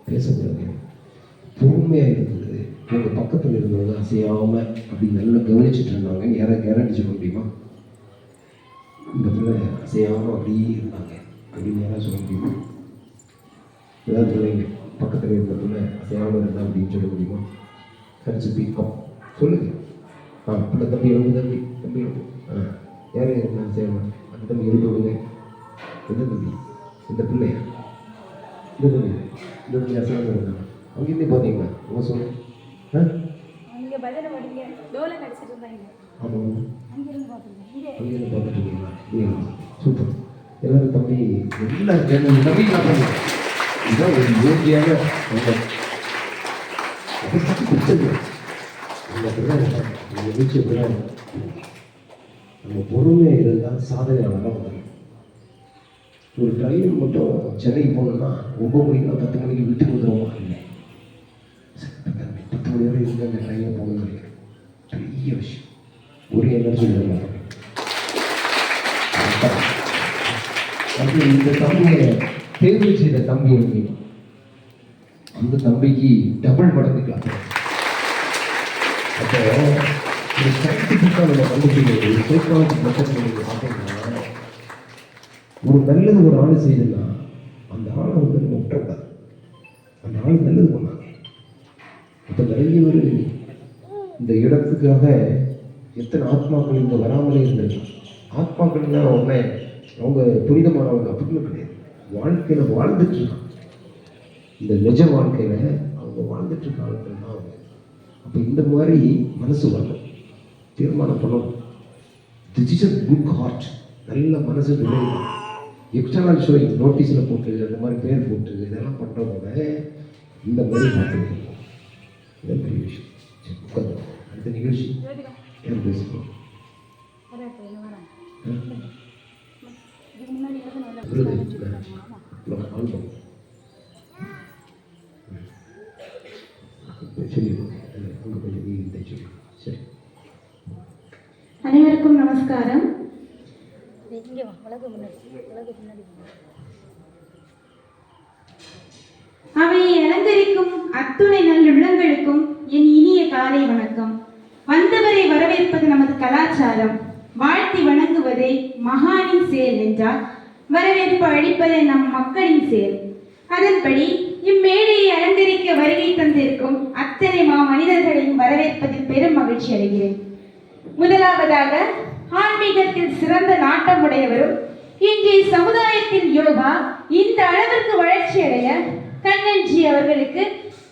பேசக்கூடாது. பொறுமையாக இருந்தது. உங்கள் பக்கத்தில் இருந்தவங்க அசையாமல் அப்படி நல்லா கவனிச்சுட்டு இருந்தாங்க. கேரண்டி சொல்ல முடியுமா? இந்த பிள்ளை அசையாமல் அப்படியே இருந்தாங்க அப்படின்னு யாராவது சொல்ல முடியுமா? ஏதாவது பிள்ளைங்க பக்கத்தில் இருந்த பிள்ளை அசையாமல் இருந்தா அப்படின்னு சொல்ல முடியுமா? கடிச்சு பீக்கம் சொல்லுங்க. பிள்ளை தம்பி எழுந்து தம்பி எழுந்து யார் இருந்தா அசையாமல் அந்த தம்பி எழுந்து விடுங்க. எந்த தம்பி? இந்த பிள்ளையா? இந்த தம்பி அசையாமல் இருந்தாங்க. அங்கேருந்தே பார்த்தீங்களா? உங்க சொல்லு. ஆமாம், அங்கேருந்து பார்த்துட்டு இருக்கீங்களா? சூப்பர். எல்லாரும் தம்பி எல்லாம் தம்பி இதுதான் ஒரு யோகியாக பிடிச்சது. நிகழ்ச்சி எப்படிதான் நம்ம பொறுமையாக இருந்தால் சாதனையாளராக வரும். ஒரு ட்ரெயின் மட்டும் சென்னைக்கு போகணுன்னா 9 மணிக்கு 10 மணிக்கு வீட்டுக்கு வந்துடுவோமா? இல்லை, 10 மணி வரை இருந்து அந்த ட்ரெயினை போகணும்னு நினைக்கிறேன். பெரிய விஷயம். ஒரு எனர்ஜி இல்லை. இந்த தம்பியை தேர்வு செய்த தம்பி அப்படின்னா அந்த தம்பிக்கு டபுள் மடங்குக்கலாம். அப்போ ஒரு சயின்டிஃபிக்காக நம்ம கண்டுபிடிக்கிறது, ஒரு சைக்காலஜி மெத்தட் நீங்கள் பார்த்தீங்கன்னா, ஒரு நல்லது ஒரு ஆள் செய்யுதுன்னா அந்த ஆளை வந்து நம்ம விட்டுறக்கூடாது. அந்த ஆள் நல்லது பண்ணாங்க. இப்போ நிறைய பேர் இந்த இடத்துக்காக எத்தனை ஆத்மாக்கள் இங்கே வராமலே இருந்திருக்காங்க. ஆத்மாக்கள் தான் உடனே அவங்க புனிதமானவங்க அப்படின்னு கிடையாது. வாழ்க்கையில் வாழ்ந்துட்டு இருக்காங்க. இந்த நிஜ வாழ்க்கையில் அவங்க வாழ்ந்துட்டு இருக்க ஆளுங்கள் தான் அவங்க. அப்போ இந்த மாதிரி மனசு வரணும், தீர்மானம் பண்ணணும். This is a good heart. நல்ல மனசு விளையாடும். எக்ஸ்டர்னல் ஷோயிங் நோட்டீஸில் போட்டு அந்த மாதிரி பேர் போட்டு இதெல்லாம் பண்ணுறதோட இந்த மாதிரி பார்த்துருக்கோம். இதான் பெரிய விஷயம். உட்காந்து அடுத்த நிகழ்ச்சி யார் பேசுகிறோம்? அனைவருக்கும் நமஸ்காரம். அவையை அலங்கரிக்கும் அத்துணை நல்லுள்ளங்களுக்கும் என் இனிய காலை வணக்கம். வந்தவரை வரவேற்பது நமது கலாச்சாரம். வாழ்த்தி வணங்குவதே மகானின் செயல் என்றால் வரவேற்பு அளிப்பதே நம் மக்களின் செயல். அதன்படி இம்மேடையை அலங்கரிக்க வருகை தந்திருக்கும் அத்தனை மனிதர்களையும் வரவேற்பதில் பெரும் மகிழ்ச்சி அடைகிறேன். முதலாவதாக ஆன்மீகத்தில் சிறந்த நாட்டமுடையவரும் இன்றைய சமுதாயத்தில் யோகா இந்த அளவிற்கு வளர்ச்சி அடைய கண்ணன்ஜி அவர்களுக்கு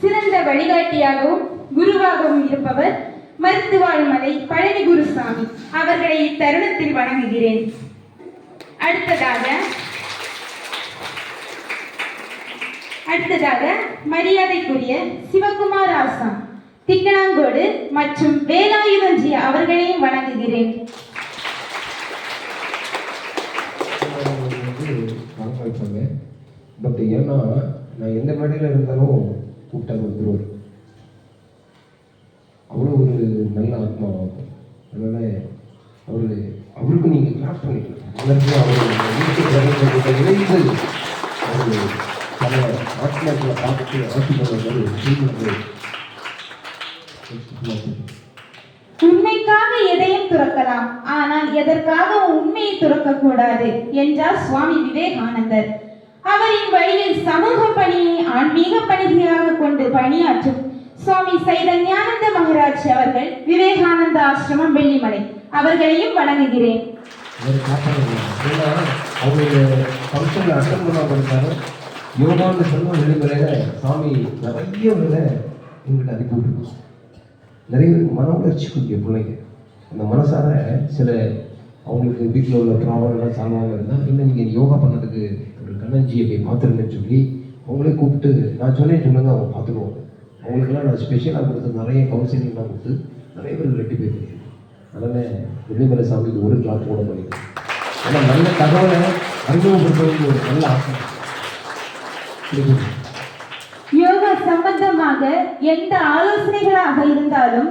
சிறந்த வழிகாட்டியாகவும் குருவாகவும் இருப்பவர் மருத்துவாழ்மலை பழனி குருசாமி அவர்களை இத்தருணத்தில் வணங்குகிறேன். அடுத்ததாக மரியாதைக்குரிய சிவகுமார் ஆசான் திக்கணாங்கோடு மற்றும் வேலாயுதஞ்சி அவர்களையும் வணங்குகிறேன். பட் ஏன்னா நான் எந்த மேடையில் இருந்தாலும் கூப்பிட்டாங்க வந்துருவார். அவ்வளோ ஒரு நல்ல ஆத்மா. அதனால அவருக்கு நீங்கள் கிளாஸ் பண்ணிக்கலாம். இணைந்து அவர் பல ஆத்மாக்களை பார்த்துட்டு ஆட்சி பண்ணுறது. உண்மைக்காக எதையும் துறக்கலாம், ஆனால் எதற்காக உண்மையை துறக்கக்கூடாது என்றார் சுவாமி விவேகானந்தர். அவரின் வழியில் சமூக பணியை ஆன்மீக பணிகளாக கொண்டு பணியாற்றும் சுவாமி சைதன்யானந்த மகராஜ் அவர்கள் விவேகானந்த ஆசிரமம் வெள்ளிமலை அவர்களையும் வணங்குகிறேன். யோகான்னு சொன்ன வெளிமுறையில சாமி நிறைய வேலை எங்களுக்கு அனுப்பிவிட்டுருக்கோம். நிறைய பேருக்கு மன உணர்ச்சி கூடிய பிள்ளைங்க அந்த மனசார சில அவங்களுக்கு வீட்டில் உள்ள ப்ராப்ளம்லாம் சால்வ் ஆகாமல் இருந்தால் இல்லை நீங்கள் யோகா பண்ணதுக்கு ஒரு கண்ணஞ்சியை போய் பார்த்துருங்கன்னு சொல்லி அவங்களே கூப்பிட்டு நான் சொல்லுங்க அவங்க பார்த்துக்குவாங்க. அவங்களுக்கெல்லாம் நான் ஸ்பெஷலாக கொடுத்து நிறைய கவுன்சிலிங்லாம் கொடுத்து நிறைய பேர் ரெட்டி போய் பண்ணியிருக்கேன். அதனால் வெள்ளிமலை சாமிக்கு ஒரு கிளாஸ் கூட பண்ணியிருக்கேன். ஆனால் நல்ல தகவலை அறிமுகப்படுத்துவதற்கு ஒரு நல்ல ஆசை. யோகா சம்பந்தமாக எந்த ஆலோசனைகளாக இருந்தாலும்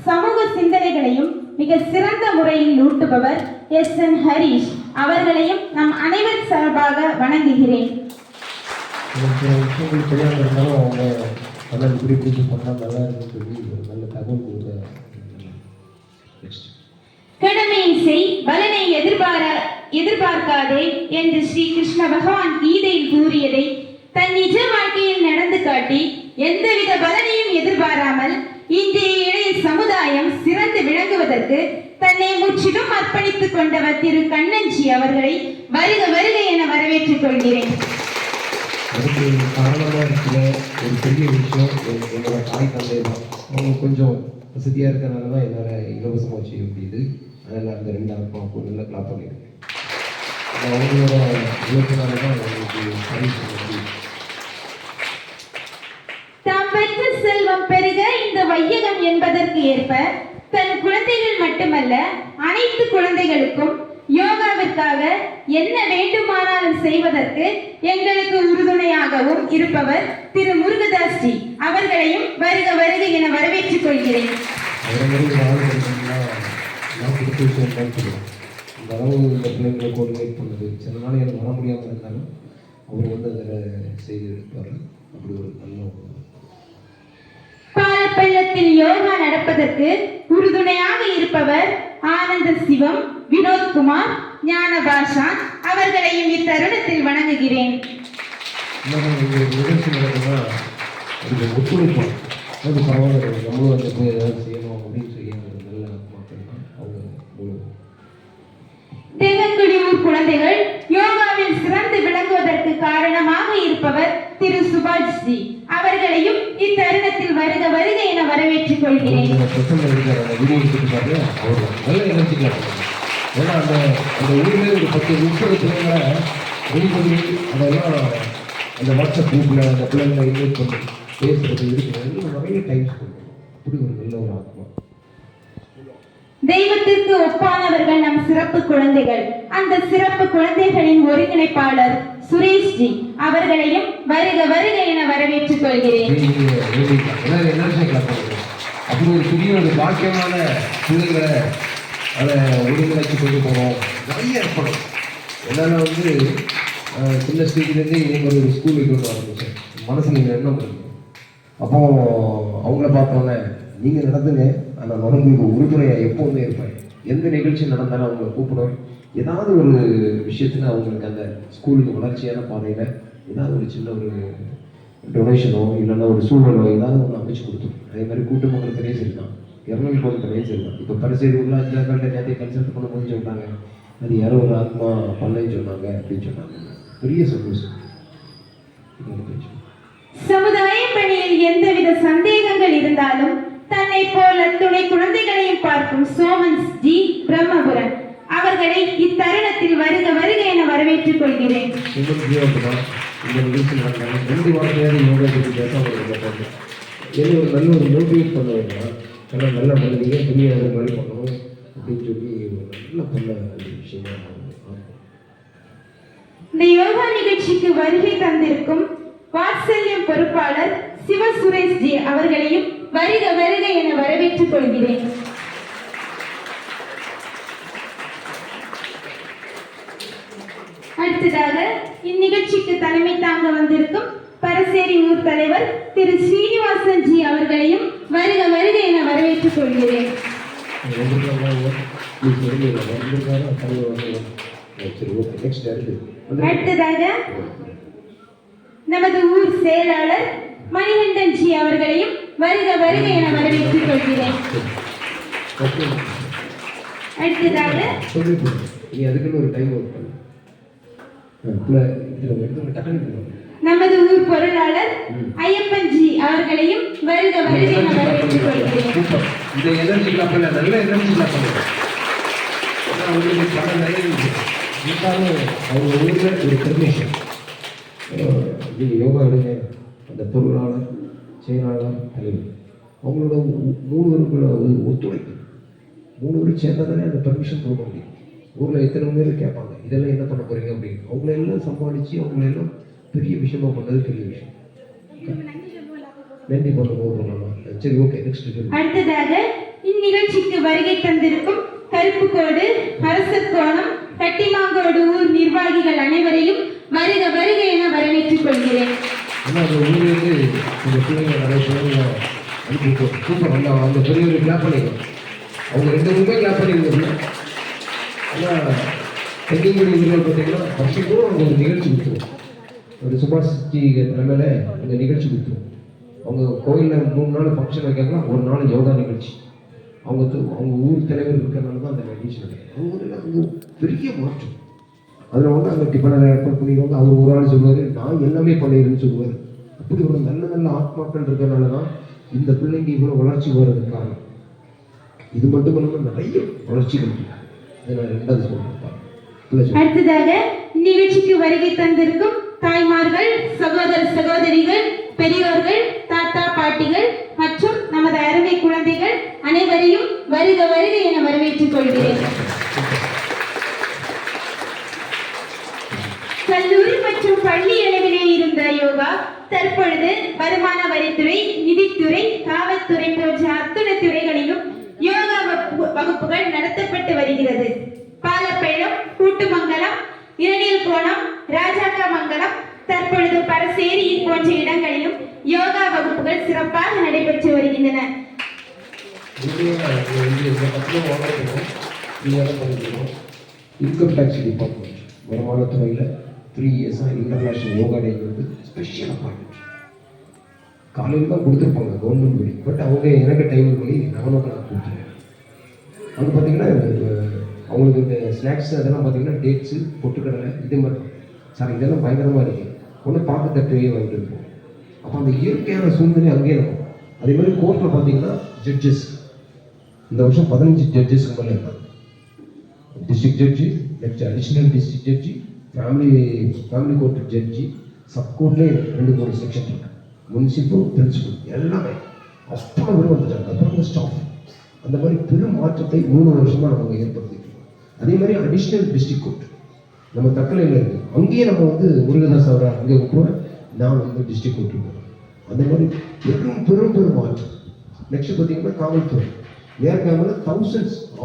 சமூக சிந்தனைகளையும் மிக சிறந்த முறையில் ஊட்டுபவர் SN ஹரீஷ் அவர்களையும் நம் அனைவர் சார்பாக வணங்குகிறேன். சில விஷயங்கள் தெரியாமல் இருந்தாலும் அவங்க நல்லா இப்படி இப்படி பண்ணால் நல்லா இருக்குன்னு சொல்லி ஒரு நல்ல தகவல் கொடுக்க. நெக்ஸ்ட். கடமையை செய், பலனை எதிர்பார்க்காதே என்று ஸ்ரீ கிருஷ்ண பகவான் கீதையில் கூறியதை தன் நிஜ வாழ்க்கையில் நடந்து காட்டி எந்தவித பலனையும் எதிர்பாராமல் இன்றைய இளைய சமுதாயம் சிறந்து விளங்குவதற்கு தன்னை முற்றிலும் அர்ப்பணித்துக் கொண்டவர் திரு கண்ணன்ஜி அவர்களை வருக வருக என வரவேற்றுக் கொள்கிறேன். அதுக்கு காரணமாக இருக்கிற ஒரு பெரிய விஷயம் என்னோட தாய் தந்தை தான். அவங்க கொஞ்சம் வசதியாக இருக்கிறனால தான் என்னால் இலவசமாக செய்ய முடியுது. அதனால் அந்த 2 ஆத்மாவுக்கும் நல்லா கிளாப் பண்ணியிருக்கேன். அவங்களோட உழைப்பினால தான் எனக்கு சர்வீஸ் பண்ண முடியும். தாம் பெற்ற செல்வம் பெருக இந்த வையகம் என்பதற்கு ஏற்ப தன் குழந்தைகள் மட்டுமல்ல அனைத்து குழந்தைகளுக்கும் யோகாவிற்காக என்ன வேண்டுமானாலும் செய்வதற்கு எங்களுக்கு உறுதுணையாகவும் இருப்பவர் திரு முருகதாஸ் ஜி அவர்களையும் வருக வருக என வரவேற்றுக் கொள்கிறேன். இந்த அளவு இந்த பிள்ளைங்களை கோஆர்டினேட் பண்ணது சில நாள் எனக்கு வர முடியாமல் இருந்தாலும் அவர் வந்து அதில் செய்து எடுப்பார். அப்படி ஒரு நல்ல பாலப்பள்ளத்தில் யோகா நடப்பதற்கு உறுதுணையாக இருப்பவர் ஆனந்த சிவம், வினோத்குமார், ஞான பாஷா அவர்களையும் இத்தருணத்தில் வணங்குகிறேன். நிகழ்ச்சி நடக்குன்னா அதுக்கு ஒத்துழைப்போம். அது பரவாயில்ல, நம்மளும் அந்த போய் ஏதாவது செய்யணும் அப்படின்னு சொல்லி நல்ல மக்கள் தான் அவங்க. தேவங்குடி ஊர் குழந்தைகள் யோகாவில் சிறந்து விளங்குவதற்கு காரணமாக இருப்பவர் திரு சுபாஷ் ஜி அவர்களையும் இத்தருணத்தில் வருக வருக என வரவேற்றுக் கொள்கிறேன். நல்ல எனர்ஜிக்கலாக ஏன்னா அந்த ஊரிலே ஒரு 10-30 பிள்ளைங்களை வெளிப்படி அதெல்லாம் அந்த வாட்ஸ்அப் குரூப்பில் அந்த பிள்ளைங்களை இன்வைட் பண்ணி பேசுறது இருக்குது. நிறைய டைம் ஸ்பெண்ட் அப்படி ஒரு நல்ல ஒரு ஆத்மா. தெய்வத்திற்கு ஒப்பானவர்கள் நம் சிறப்பு குழந்தைகள். அந்த சிறப்பு குழந்தைகளின் ஒருங்கிணைப்பாளர் சுரேஷ் ஜி அவர்களையும் வருக வருக என வரவேற்றுக் கொள்கிறேன். அப்படி ஒரு புதிய ஒரு பாக்கியமான பிள்ளைகளை அதை ஒருங்கிணைச்சு கொண்டு போகிறோம். நிறைய ஏற்படும். என்னால் வந்து சின்ன ஸ்டேஜ்லேருந்து நீங்கள் ஒரு ஸ்கூல் வைக்கணும்னு ஆரம்பிச்சேன். மனசில் எண்ணம் இருக்கு. அப்போ அவங்கள பார்த்தோன்னே நீங்கள் நடந்துங்க, ஆனால் உங்களுக்கு உறுதுணையாக எப்போவுமே இருப்பேன். எந்த நிகழ்ச்சி நடந்தாலும் அவங்கள கூப்பிடுவேன். ஏதாவது ஒரு விஷயத்தில் அவங்களுக்கு அந்த ஸ்கூலுக்கு வளர்ச்சியான பாதையில் ஏதாவது ஒரு சின்ன ஒரு டொனேஷனோ இல்லைன்னா ஒரு சூழலோ ஏதாவது ஒன்று அமைச்சு கொடுத்துரும். அதே மாதிரி கூட்டமங்களுக்கு நிறைய சரி தான், 200 கோடி நிறைய சரி தான். இப்போ பரிசையில் உள்ள 5 நாட்கள் நேரத்தை கன்சல்ட் பண்ணும்போது சொன்னாங்க அது யாரோ ஒரு ஆத்மா பண்ணைன்னு சொன்னாங்க அப்படின்னு சொன்னாங்க. பெரிய சந்தோஷம். சமுதாய பணியில் எந்தவித சந்தேகங்கள் இருந்தாலும் தன்னை போல துணை குழந்தைகளையும் பார்க்கும் சோமன் ஜி பிரம்மபுரன் அவர்களை இத்தருணத்தில் வருக வருக என வரவேற்றுக் கொள்கிறேன். இந்த நிகழ்ச்சி நடந்தாங்க 2 வாரத்தையாவது யோகா பற்றி பேச அவங்க கேட்டாங்க. என்ன ஒரு நல்ல ஒரு மோட்டிவேட் பண்ணுவாங்க. ஆனால் நல்லா பண்ணுறீங்க, பெரிய மாதிரி பண்ணணும் அப்படின்னு சொல்லி நல்ல பண்ண விஷயமா. இந்த யோகா நிகழ்ச்சிக்கு வருகை தந்திருக்கும் வாத்சல்யம் பொறுப்பாளர் சிவ சுரேஷ் ஜி அவர்களையும் வருக வருக என வரவேற்றுக் கொள்கிறேன். அடுத்ததாக இந்நிகழ்ச்சிக்கு தலைமை தாங்க வந்திருக்கும் பரசேரி ஊர் தலைவர் திரு ஸ்ரீனிவாசன் ஜி அவர்களையும் வருக வருக என வரவேற்றுக் கொள்கிறேன். அடுத்ததாக நமது ஊர் செயலாளர் மணிகண்டன் ஜி அவர்களையும் வருக வருக என வரவேற்றுக் கொள்கிறேன். அடுத்ததாக நமது ஊர் பொருளாளர் ஐயப்பன் ஜி அவர்களையும் வருக வருக என வரவேற்றுக் கொள்கிறேன். இந்த எனர்ஜி கிளப்ல நல்ல எனர்ஜி கிளப் அவங்க ஊரில் ஒரு பெர்மிஷன் நீங்கள் யோகா எடுங்க. அந்த பொருளாளர், செயலாளர், தலைவர் அவங்களோட 3 பேருக்குள்ள ஒத்துழைப்பு 3 பேரும் சேர்ந்தால் தானே அந்த பெர்மிஷன் கொடுக்க முடியும். ஊரில் எத்தனை பேர் கேட்பாங்க இதெல்லாம் என்ன பண்ண போகிறீங்க அப்படின்னு. அவங்களெல்லாம் சமாளித்து அவங்களெல்லாம் பெரிய விஷயமா பண்ணது பெரிய விஷயம். நன்றி பண்ணலாம். சரி, ஓகே. நெக்ஸ்ட். அடுத்ததாக இந்நிகழ்ச்சிக்கு வருகை தந்திருக்கும் கருப்புக்கோடு, அரசக்கோணம், கட்டிமாங்கோடு ஊர் நிர்வாகிகள் அனைவரையும் வருக வருக என வரவேற்றுக் கொள்கிறேன். ஆனால் அந்த ஊர்லேருந்து இந்த பிள்ளைங்க நிறைய பிள்ளைங்க அனுப்பி சூப்பர் அந்த பெரியவரை கிளாப் பண்ணிக்கணும். அவங்க 2 பேருமே கிளாப் பண்ணியிருந்தாங்க. ஆனால் தென்னிங்குடி ஊரில் பார்த்தீங்கன்னா வருஷத்துக்கும் அவங்க ஒரு நிகழ்ச்சி கொடுத்துருவோம். ஒரு சுபாஷி தலைமையில் அந்த நிகழ்ச்சி கொடுத்துருவோம். அவங்க கோயிலில் 3 நாள் ஃபங்க்ஷன் வைக்காங்கன்னா 1 நாள் யோகா நிகழ்ச்சி. அவங்க ஊர் தலைவர் இருக்கிறனால தான் அந்த நிகழ்ச்சி வைக்கிறாங்க. அவங்க ஊரில் அவங்க பெரிய மாற்றம். அதில் வந்து அங்கே டிஃபனை ஏற்பாடு பண்ணிடுவாங்க. அவர் ஒரு ஆள் சொல்லுவார், நான் எல்லாமே பண்ணிடுறேன்னு சொல்லுவார். அப்படி ஒரு நல்ல நல்ல ஆத்மாக்கள் இருக்கிறனால தான் இந்த பிள்ளைங்க இவ்வளோ வளர்ச்சி வர்றதுக்கு காரணம். இது மட்டும் இல்லாமல் நிறைய வளர்ச்சிகள் இருக்கு. இதை நான் 2வது சொல்றேன். அடுத்ததாக நிகழ்ச்சிக்கு வருகை தந்திருக்கும் தாய்மார்கள், சகோதர சகோதரிகள், பெரியோர்கள், தாத்தா பாட்டிகள் மற்றும் நமது அருமை குழந்தைகள் அனைவரையும் வருக வருக என வரவேற்றுக் கொள்கிறேன். கல்லூரி மற்றும் பள்ளி அளவிலே இருந்த யோகா தற்பொழுது வருமான வரித்துறை, நிதித்துறை, காவல்துறை போன்ற அத்துணை துறைகளிலும் யோகா வகுப்புகள் நடத்தப்பட்டு வருகிறது. பாலப்பேடம், கூட்டுமங்கலம், இரணியல்கோணம், ராஜாக்கமங்கலம், தற்பொழுது பரசேரி போன்ற இடங்களிலும் யோகா வகுப்புகள் சிறப்பாக நடைபெற்று வருகின்றன. இன்கம் டேக்ஸ் டிபார்ட்மெண்ட் வருமானத்துறையில் 3 இயர்ஸாக இன்டர்நேஷ்னல் யோகா டே வந்து ஸ்பெஷல் அப்பாயின்மெண்ட் காலையில் தான் கொடுத்துருப்பாங்க கவர்மெண்ட் படி. பட் அவங்க எனக்கு டைம் பண்ணி 11 o'clock கொடுத்துருவாங்க. அங்கே பார்த்தீங்கன்னா அவங்களுக்கு இந்த ஸ்நாக்ஸ் அதெல்லாம் பார்த்தீங்கன்னா டேட்ஸு, பொட்டுக்கடலை இது மாதிரி சார் இதெல்லாம் பயங்கரமாக இருக்குது. ஒன்று பார்க்க தட்டுவே வாங்கிட்டு இருப்போம். அப்போ அந்த இயற்கையான சூழ்நிலை அங்கேயே இருக்கும். அதே மாதிரி கோர்ட்டில் பார்த்தீங்கன்னா ஜட்ஜஸ் இந்த வருஷம் 15 ஜட்ஜஸ் மேலே இருக்காங்க. டிஸ்ட்ரிக்ட் ஜட்ஜி, நெக்ஸ்ட் அடிஷ்னல் டிஸ்ட்ரிக்ட் ஜட்ஜி, ஃபேமிலி கோர்ட் ஜட்ஜி, சப்கோர்ட்லேயே 2-3 செக்ஷன் இருக்கு. முனிசிபல், பிரின்சிபல் எல்லாமே அத்தனை பேரும் வந்துட்டாங்க. அப்புறம் ஸ்டாஃப் அந்த மாதிரி பெரும் மாற்றத்தை 3 வருஷமாக நம்ம ஏற்படுத்திட்டு இருக்கோம். அதே மாதிரி அடிஷ்னல் டிஸ்ட்ரிக்ட் கோர்ட் நம்ம தக்கலையில் இருக்குது. அங்கேயே நம்ம வந்து முருகதாஸ் அவரை அங்கே விட்டுருவேன், நான் வந்து டிஸ்ட்ரிக்ட் கோர்ட் இருக்கேன். அந்த மாதிரி பெரும் மாற்றம். நெக்ஸ்ட் பார்த்தீங்கன்னா காவல்துறை ஏற்கனவே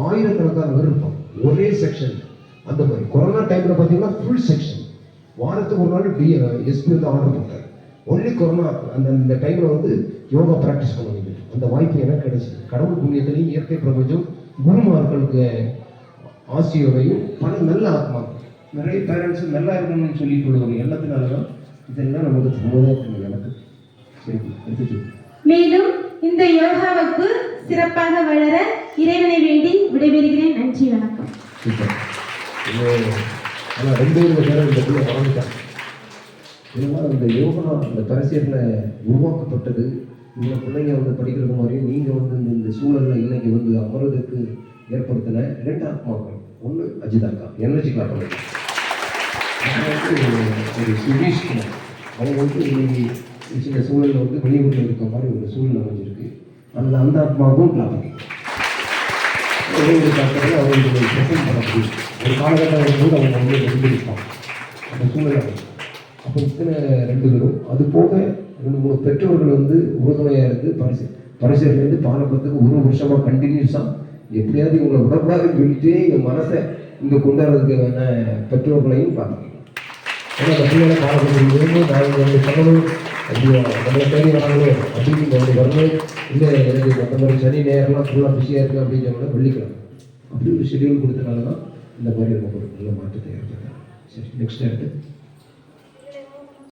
ஆயிரக்கணக்கான பேர் இருப்பாங்க ஒரே செக்ஷன். அந்த மாதிரி கொரோனா டைமில் பார்த்தீங்கன்னா ஃபுல் செக்ஷன். வாரத்துக்கு ஒரு நாள் எஸ்பி வந்து ஆர்டர் போட்டார். ஒன்லி கொரோனா அந்த டைமில் வந்து யோகா ப்ராக்டிஸ் பண்ண வேண்டியது அந்த வாய்ப்பு எனக்கு கிடைச்சிது. கடவுள் புண்ணியத்திலையும் இயற்கை பிரபஞ்சம் குருமார்களுக்கு ஆசியோடையும் பல நல்ல ஆத்மா நிறைய பேரண்ட்ஸ் நல்லா இருக்கணும்னு சொல்லி கொள்வாங்க. எல்லாத்தினால தான் இதெல்லாம் நமக்கு சமுதாயத்தில் எனக்கு சரி எடுத்துச்சு. மேலும் இந்த யோகாவுக்கு சிறப்பாக வளர இறைவனை வேண்டி விடைபெறுகிறேன். நன்றி, வணக்கம். ஆனால் 2 பேரும் இந்த பிள்ளை வளர்ந்துட்டாங்க. இதெல்லாம் இந்த யோகா அந்த பரிசீலனை உருவாக்கப்பட்டது. இந்த பிள்ளைங்க வந்து படிக்கிறது மாதிரியும் நீங்கள் வந்து இந்த சூழலில் இன்னைக்கு வந்து அமர்வதற்கு ஏற்படுத்தின 2 ஆத்மாக்கள். ஒன்று அஜிதாக்கா எனர்ஜி காப்பது, ஒரு சுதீஷ் அவங்க வந்து இன்னைக்கு சில சூழலில் வந்து வெளியூரில் இருக்க மாதிரி ஒரு சூழல் அமைஞ்சிருக்கு. அந்த ஆத்மாவும் கிளாப்பிங் காப்பது அவங்களுக்கு பிரசன்ட் பண்ண முடியும். ஒரு காலகட்டம் வரும்போது அவங்க வந்து எழுந்திருப்பாங்க அந்த சூழல். அப்போ இத்தனை 2 பேரும் அது போக 2-3 பெற்றோர்கள் வந்து உறுதுணையாக இருந்து பரிசீலனை பாலப்பத்துக்கு 1 வருஷமாக கண்டினியூஸாக எப்படியாவது இவங்களை விடக்கூடாதுன்னு சொல்லிட்டு எங்கள் மனசை இங்கே கொண்டாடுறதுக்கான பெற்றோர்களையும் பார்த்துக்கணும். ஏன்னா அந்த பிள்ளைகளை பாலப்பட்டு நாங்கள் சொல்லணும் அப்படியா நம்மளை தேடி வராங்களோ அப்படின்னு அப்படி வரணும். இல்லை எனக்கு மற்ற மாதிரி சனி நேரம்லாம் ஃபுல்லாக பிஸியாக இருக்குது அப்படின்னு சொன்னால் வெள்ளிக்கிழமை அப்படி ஒரு ஷெடியூல் கொடுத்தனால தான் இந்த மாதிரி நமக்கு ஒரு நல்ல மாற்றத்தை ஏற்படுத்தாங்க. சரி, நெக்ஸ்ட்